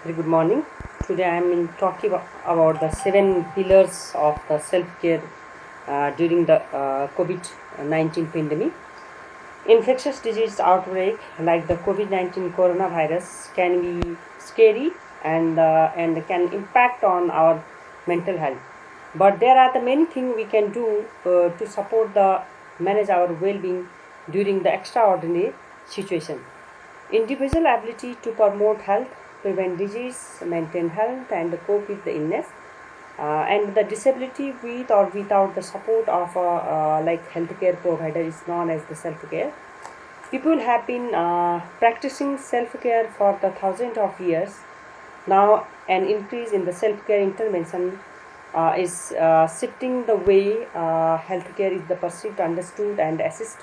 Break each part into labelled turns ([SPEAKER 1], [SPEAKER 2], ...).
[SPEAKER 1] Very good morning. Today I am talking about the seven pillars of the self-care during the COVID-19 pandemic. Infectious disease outbreak like the COVID-19 coronavirus can be scary and can impact on our mental health. But there are the many things we can do to support the manage our well-being during the extraordinary situation. Individual ability to promote health, prevent disease, maintain health, and cope with the illness, and the disability with or without the support of a like healthcare provider is known as the self-care. People have been practicing self-care for the thousands of years. Now, an increase in the self-care intervention is shifting the way healthcare is the perceived, understood, and assist,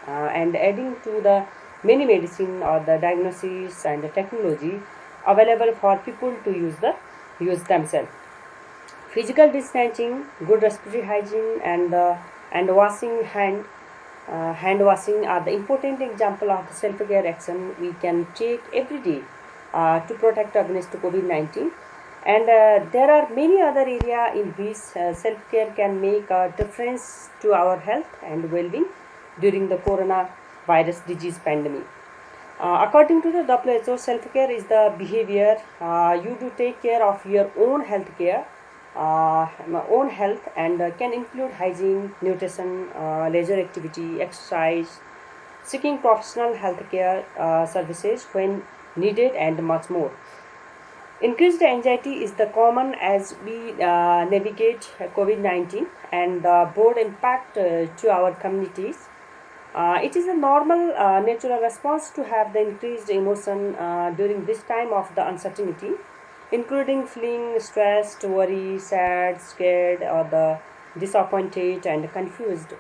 [SPEAKER 1] and adding to the many medicine or the diagnosis and the technology available for people to use themselves. Physical distancing, good respiratory hygiene, and washing hand washing are the important example of the self-care action we can take every day to protect against COVID-19. And there are many other areas in which self-care can make a difference to our health and well-being during the coronavirus disease pandemic. According to the WHO, self-care is the behavior you do take care of your own health, and can include hygiene, nutrition, leisure activity, exercise, seeking professional healthcare services when needed, and much more. Increased anxiety is the common as we navigate COVID-19 and the broad impact to our communities. It is a normal, natural response to have the increased emotion during this time of the uncertainty, including feeling stressed, worried, sad, scared, or the disappointed and confused.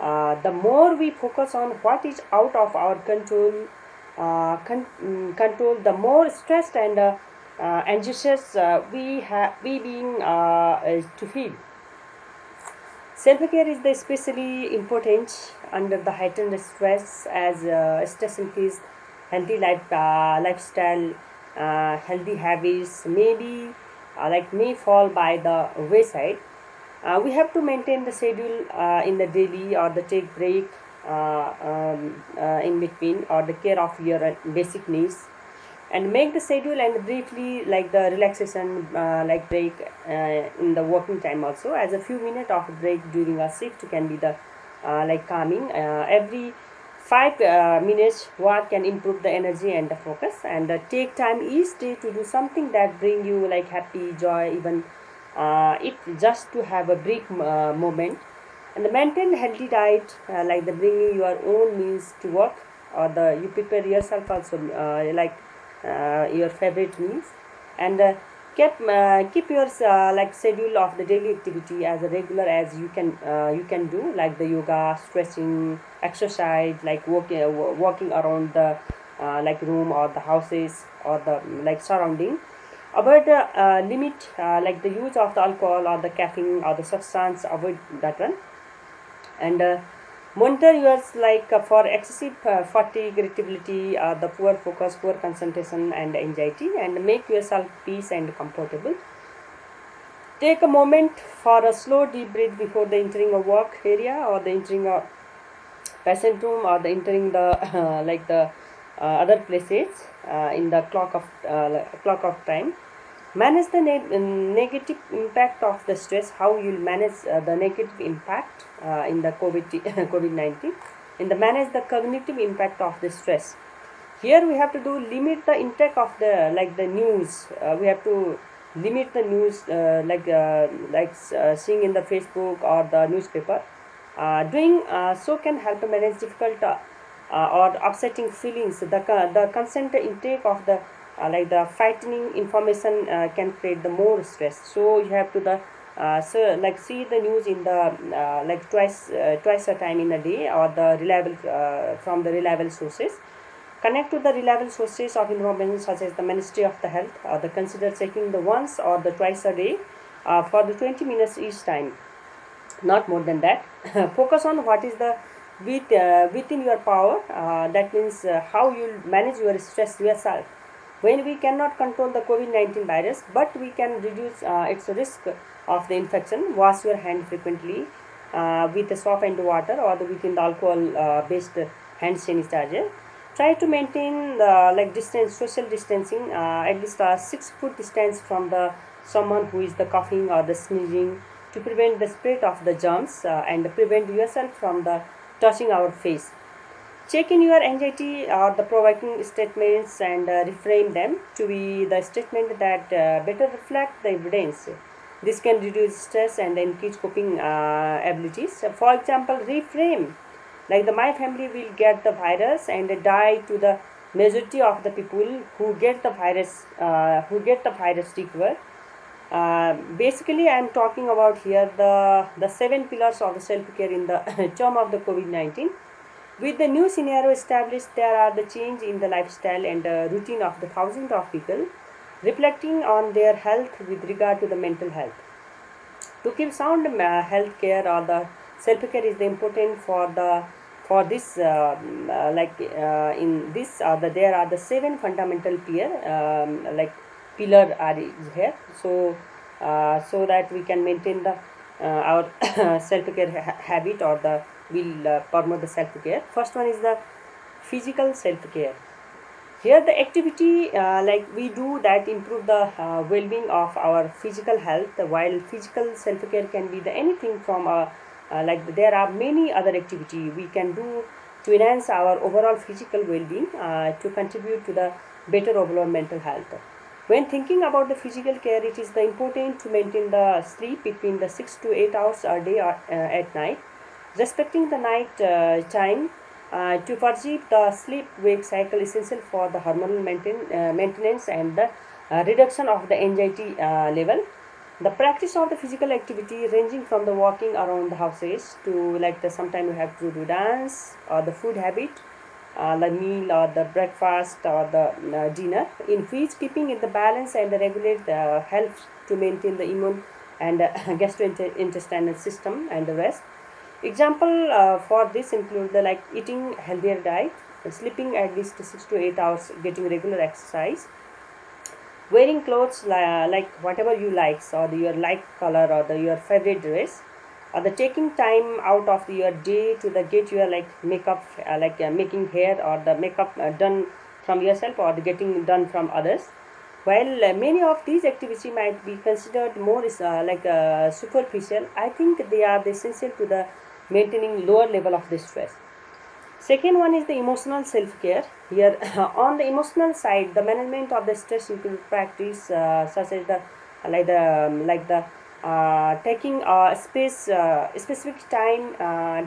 [SPEAKER 1] The more we focus on what is out of our control, the more stressed and anxious we being to feel. Self-care is the especially important under the heightened stress as stress increase lifestyle, healthy habits may fall by the wayside. We have to maintain the schedule in the daily or the take break in between or the care of your basic needs, and make the schedule and briefly like the relaxation like break in the working time also, as a few minutes of break during a shift can be the like calming. Every 5 minutes work can improve the energy and the focus, and take time each day to do something that bring you like happy joy, even if just to have a brief moment. And the maintain healthy diet like the bringing your own meals to work, or the you prepare yourself also your favorite meals, and keep your like schedule of the daily activity as regular as you can do, like the yoga, stretching, exercise, like walking around the like room or the houses or the like surrounding. Avoid the limit like the use of the alcohol or the caffeine or the substance, avoid that one. And monitor yours like for excessive fatigue, irritability, the poor focus, poor concentration, and anxiety, and make yourself peace and comfortable. Take a moment for a slow deep breath before the entering a work area or the entering a patient room or the entering the like the other places in the clock of time. Manage the negative impact of the stress. How you'll manage the negative impact in the COVID-19, and the manage the cognitive impact of the stress. Here we have to do limit the intake of the like the news. We have to limit the news seeing in the Facebook or the newspaper. Doing so can help to manage difficult or upsetting feelings. The constant intake of the like the frightening information can create the more stress. So you have to the so like see the news in the like twice a time in a day, or the reliable from the reliable sources. Connect to the reliable sources of information such as the Ministry of the Health, or the consider checking the once or the twice a day for the 20 minutes each time, not more than that. Focus on what is the within your power. That means how you manage your stress yourself. when we cannot control the COVID-19 virus, but we can reduce its risk of the infection. Wash your hand frequently with the soap and water or within the alcohol based hand sanitizer. Try to maintain the distance, social distancing, at least 6 foot distance from the someone who is the coughing or the sneezing, to prevent the spread of the germs and prevent yourself from the touching our face. Check in your anxiety or the provoking statements and reframe them to be the statement that better reflect the evidence. This can reduce stress and increase coping abilities. For example, reframe like the my family will get the virus and die to the majority of the people who get the virus recover. Basically, I am talking about here the 7 pillars of the self-care in the term of the COVID-19. With the new scenario established, there are the change in the lifestyle and routine of the thousands of people, reflecting on their health with regard to the mental health. To keep sound health care or the self care is the important for this in this there are the 7 fundamental pillar are here. So that we can maintain the our self care habit or the will promote the self care. First one is the physical self care. Here the activity we do that improve the well-being of our physical health. While physical self-care can be the anything from there are many other activity we can do to enhance our overall physical well-being, to contribute to the better overall mental health. When thinking about the physical care, it is the important to maintain the sleep between the 6 to 8 hours a day or at night, respecting the night time to perceive the sleep-wake cycle essential for the hormonal maintenance and the reduction of the anxiety level. The practice of the physical activity ranging from the walking around the houses to sometimes you have to do dance or the food habit, the meal or the breakfast or the dinner, in which keeping in the balance and the regulate helps to maintain the immune and gastrointestinal system and the rest. Example for this include the eating healthier diet, sleeping at least 6 to 8 hours, getting regular exercise, wearing clothes like whatever you like or your like color or your favorite dress, or the taking time out of your day to the get your makeup making hair or the makeup done from yourself or the getting done from others. While many of these activities might be considered more superficial, I think they are essential to the maintaining lower level of the stress. Second one is the emotional self-care. Here, on the emotional side, the management of the stress include practice such as the taking a specific time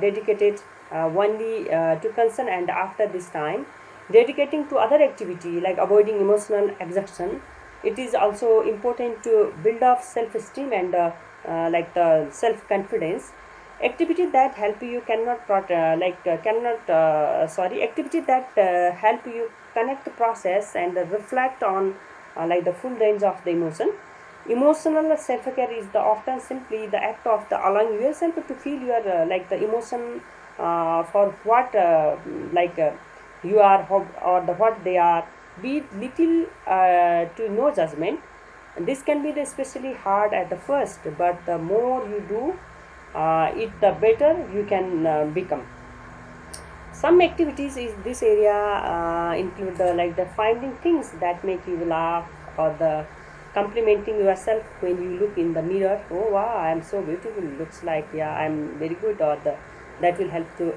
[SPEAKER 1] dedicated only to concern, and after this time, dedicating to other activity like avoiding emotional exhaustion. It is also important to build up self-esteem and the self-confidence. Activity that help you cannot cannot activity that help you connect the process and reflect on the full range of the emotion. Emotional self-care is the often simply the act of the allowing yourself to feel your the emotion for what you are or the what they are, be it little to no judgment. This can be the especially hard at the first, but the more you do it, the better you can become. Some activities in this area include the finding things that make you laugh or the complimenting yourself when you look in the mirror. Oh wow, I am so beautiful. Looks like yeah, I am very good. Or the that will help to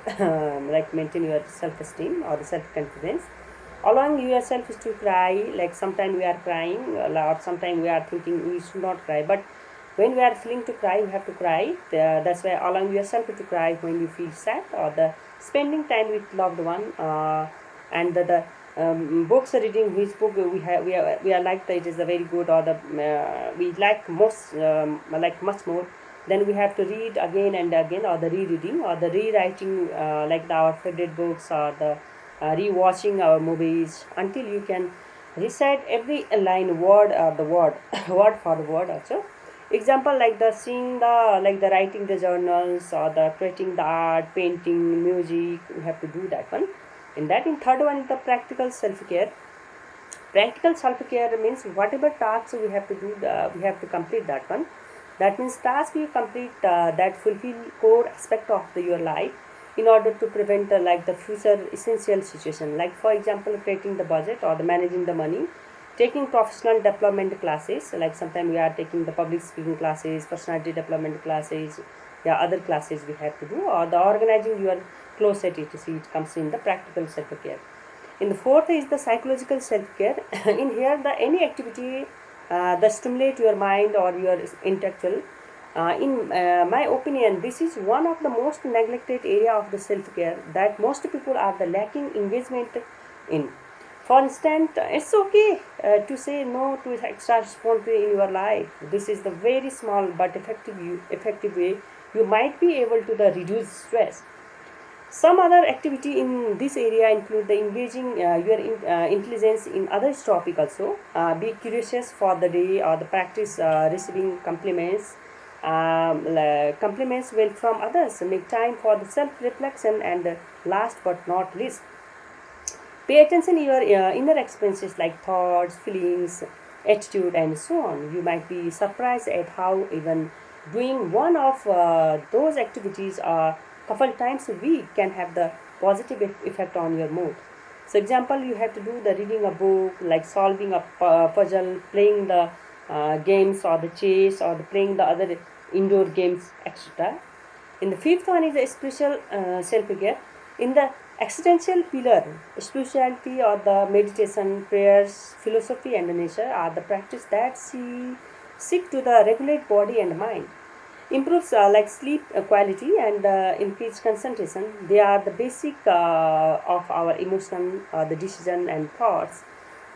[SPEAKER 1] maintain your self-esteem or the self-confidence. Allowing yourself is to cry. Like sometimes we are crying, or sometimes we are thinking we should not cry, but when we are feeling to cry, we have to cry. That's why allowing yourself to cry when you feel sad, or the spending time with loved one, and the books reading. Which book we are like that it is a very good, or the we like most much more. Then we have to read again and again, or the rereading, or the rewriting our favorite books, or the rewatching our movies until you can recite every line word or the word word for word also. Example like the seeing the the writing the journals or the creating the art, painting, music. We have to do that one. In third one is the practical self care. Practical self-care means whatever tasks we have to do, we have to complete that one. That means tasks we complete that fulfill core aspect of your life in order to prevent like the future essential situation. Like for example, creating the budget or the managing the money, taking professional development classes. Like sometimes we are taking the public speaking classes, personality development classes, yeah, other classes we have to do, or the organizing your closet. It comes in the practical self-care. In the fourth is the psychological self-care. In here, the any activity that stimulate your mind or your intellectual. In my opinion, this is one of the most neglected area of the self-care that most people are the lacking engagement in. For instance, it's okay to say no to extra responsibility in your life. This is the very small but effective way you might be able to the reduce stress. Some other activity in this area include the engaging intelligence in other topic also. Be curious for the day or the practice receiving compliments. Compliments well from others. Make time for the self-reflection, and last but not least, pay attention to your inner experiences like thoughts, feelings, attitude, and so on. You might be surprised at how even doing one of those activities a couple times a week can have the positive effect on your mood. So, example, you have to do the reading a book, like solving a puzzle, playing the games or the chess or the playing the other indoor games, etc. In the fifth one is the spiritual self-care. In the existential pillar, spirituality or the meditation, prayers, philosophy, and the nature are the practice that seek to the regulate body and mind, improves like sleep quality and increase concentration. They are the basic of our emotion, the decision and thoughts.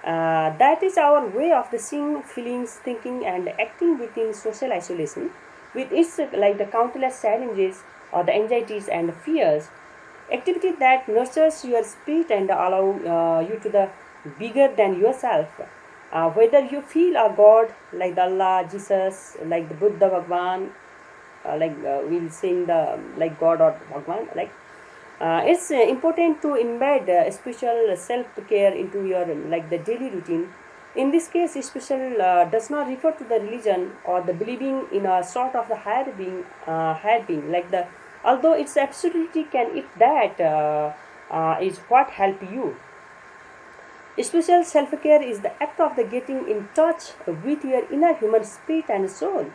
[SPEAKER 1] That is our way of the seeing, feelings, thinking, and acting within social isolation, with its like the countless challenges or the anxieties and fears. Activity that nurtures your spirit and allow you to the bigger than yourself. Whether you feel a god like the Allah, Jesus, like the Buddha, Bhagwan, we'll sing the like God or Bhagwan, it's important to embed spiritual self-care into your like the daily routine. In this case, spiritual does not refer to the religion or the believing in a sort of the higher being, like the although it's absolutely can if that is what help you. Spiritual self-care is the act of the getting in touch with your inner human spirit and soul.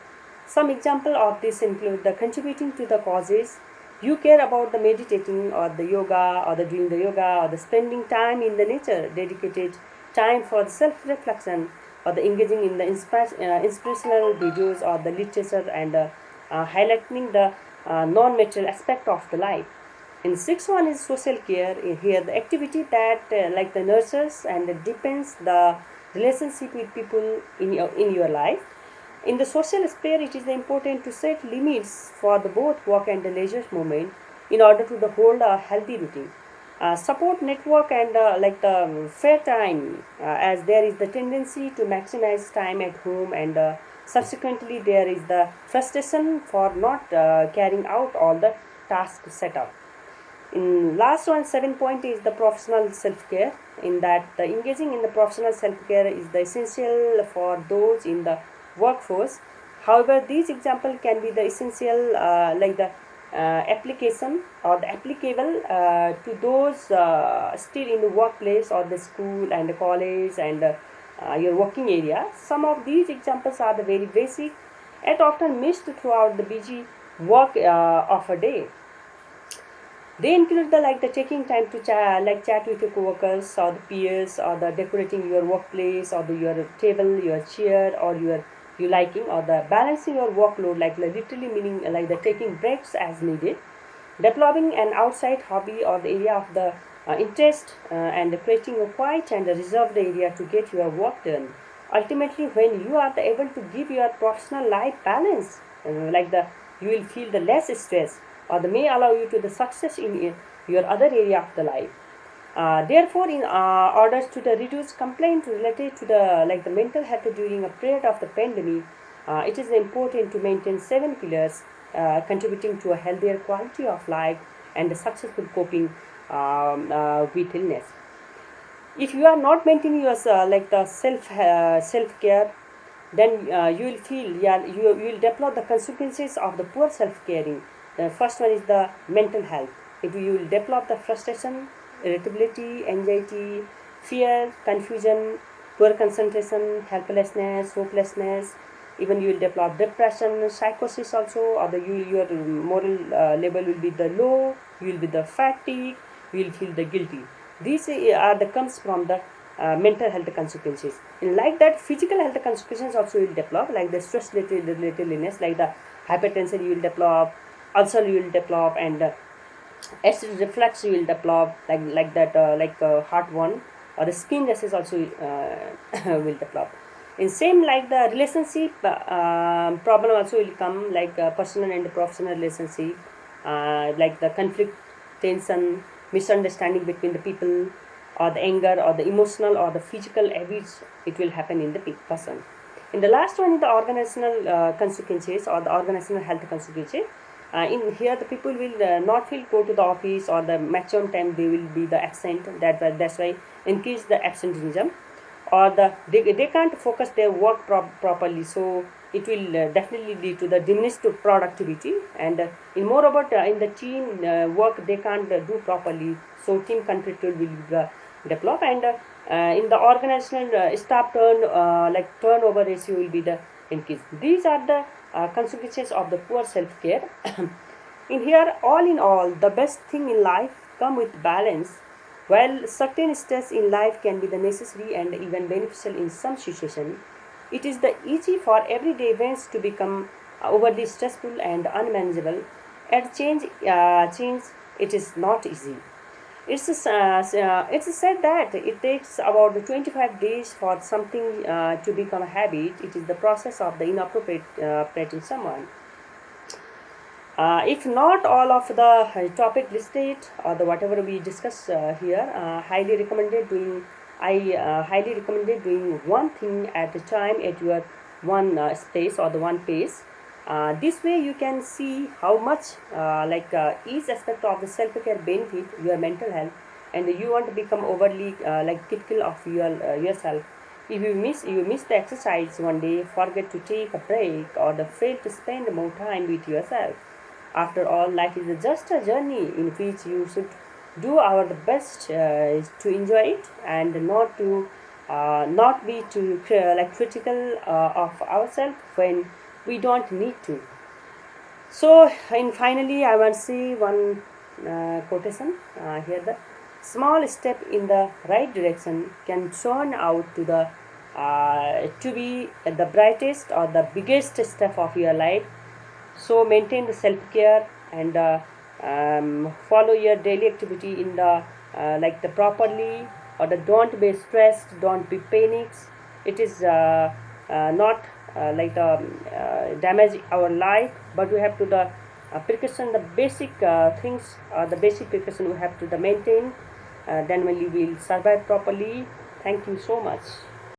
[SPEAKER 1] Some example of this include the contributing to the causes you care about, the meditating or the yoga or the doing the yoga or the spending time in the nature, dedicated time for the self-reflection or the engaging in the inspirational videos or the literature and highlighting the non-material aspect of the life. In sixth one is social care. Here the activity that like the nurtures and deepens the relationship with people in your life. In the social sphere, it is important to set limits for the both work and the leisure moment in order to the hold a healthy routine. Support network and like the fair time, as there is the tendency to maximize time at home, and subsequently there is the frustration for not carrying out all the tasks set up. In last one, 7 point is the professional self-care. In that, the engaging in the professional self-care is the essential for those in the workforce. However, these example can be the essential like the application or the applicable to those still in the workplace or the school and the college and your working area. Some of these examples are the very basic and often missed throughout the busy work of a day. They include the like the taking time to chat with your coworkers or the peers, or the decorating your workplace or your table, your chair, or your you liking, or the balancing your workload, like literally meaning like the taking breaks as needed, developing an outside hobby or the area of the interest, and creating a quiet and a reserved area to get your work done. Ultimately, when you are able to give your professional life balance, you will feel the less stress, or the may allow you to the success in your other area of the life. Therefore, in order to the reduce complaint related to the like the mental health during a period of the pandemic, it is important to maintain 7 pillars contributing to a healthier quality of life and the successful coping with illness. If you are not maintaining your like the self care, then you will feel, yeah, you will develop the consequences of the poor self caring. The first one is the mental health. If you will develop the frustration, irritability, anxiety, fear, confusion, poor concentration, helplessness, hopelessness. Even you will develop depression, psychosis also, or your moral level will be the low. You will be the fatigue. You will feel the guilty. These are the comes from the mental health consequences. And like that, physical health consequences also will develop, like the stress related illness, like the hypertension you will develop, ulcer you will develop, and acid reflux you will develop, like that, heart one, or the skin disease also will develop. In same like the relationship problem also will come, like personal and professional relationship, like the conflict, tension, misunderstanding between the people, or the anger, or the emotional, or the physical habits, it will happen in the person. In the last one is the organizational consequences, or the organizational health consequences. In here, the people will not feel go to the office, or the maximum time they will be the absent. That's why increase the absenteeism, or they can't focus their work properly. So it will definitely lead to the diminished productivity, and in moreover in the team work they can't do properly. So team conflict will develop, and in the organizational staff turnover ratio will be the increase. These are the consequences of the poor self care. In here, all in all, the best thing in life come with balance. While certain stress in life can be the necessary and even beneficial in some situation, it is the easy for everyday events to become overly stressful and unmanageable. At change, it is not easy. It's said that it takes about 25 days for something to become a habit. It is the process of the inappropriate treating someone. If not all of the topic listed, or the whatever we discuss here, I highly recommended doing one thing at a time at your one space, or the one pace. This way you can see how much each aspect of the self-care benefit your mental health, and you won't become overly critical of yourself. If you miss the exercise one day, forget to take a break, or the fail to spend more time with yourself. After all, life is just a journey in which you should do our best to enjoy it, and not be too critical of ourselves when we don't need to. So, and finally, I want to say one quotation here: the small step in the right direction can turn out to be the brightest or the biggest step of your life. So maintain the self care, and follow your daily activity in the the properly, or the don't be stressed, don't be panics. It is not damage our life, but we have to the precaution, the basic things, the basic precaution we have to the maintain. Then only we will survive properly. Thank you so much.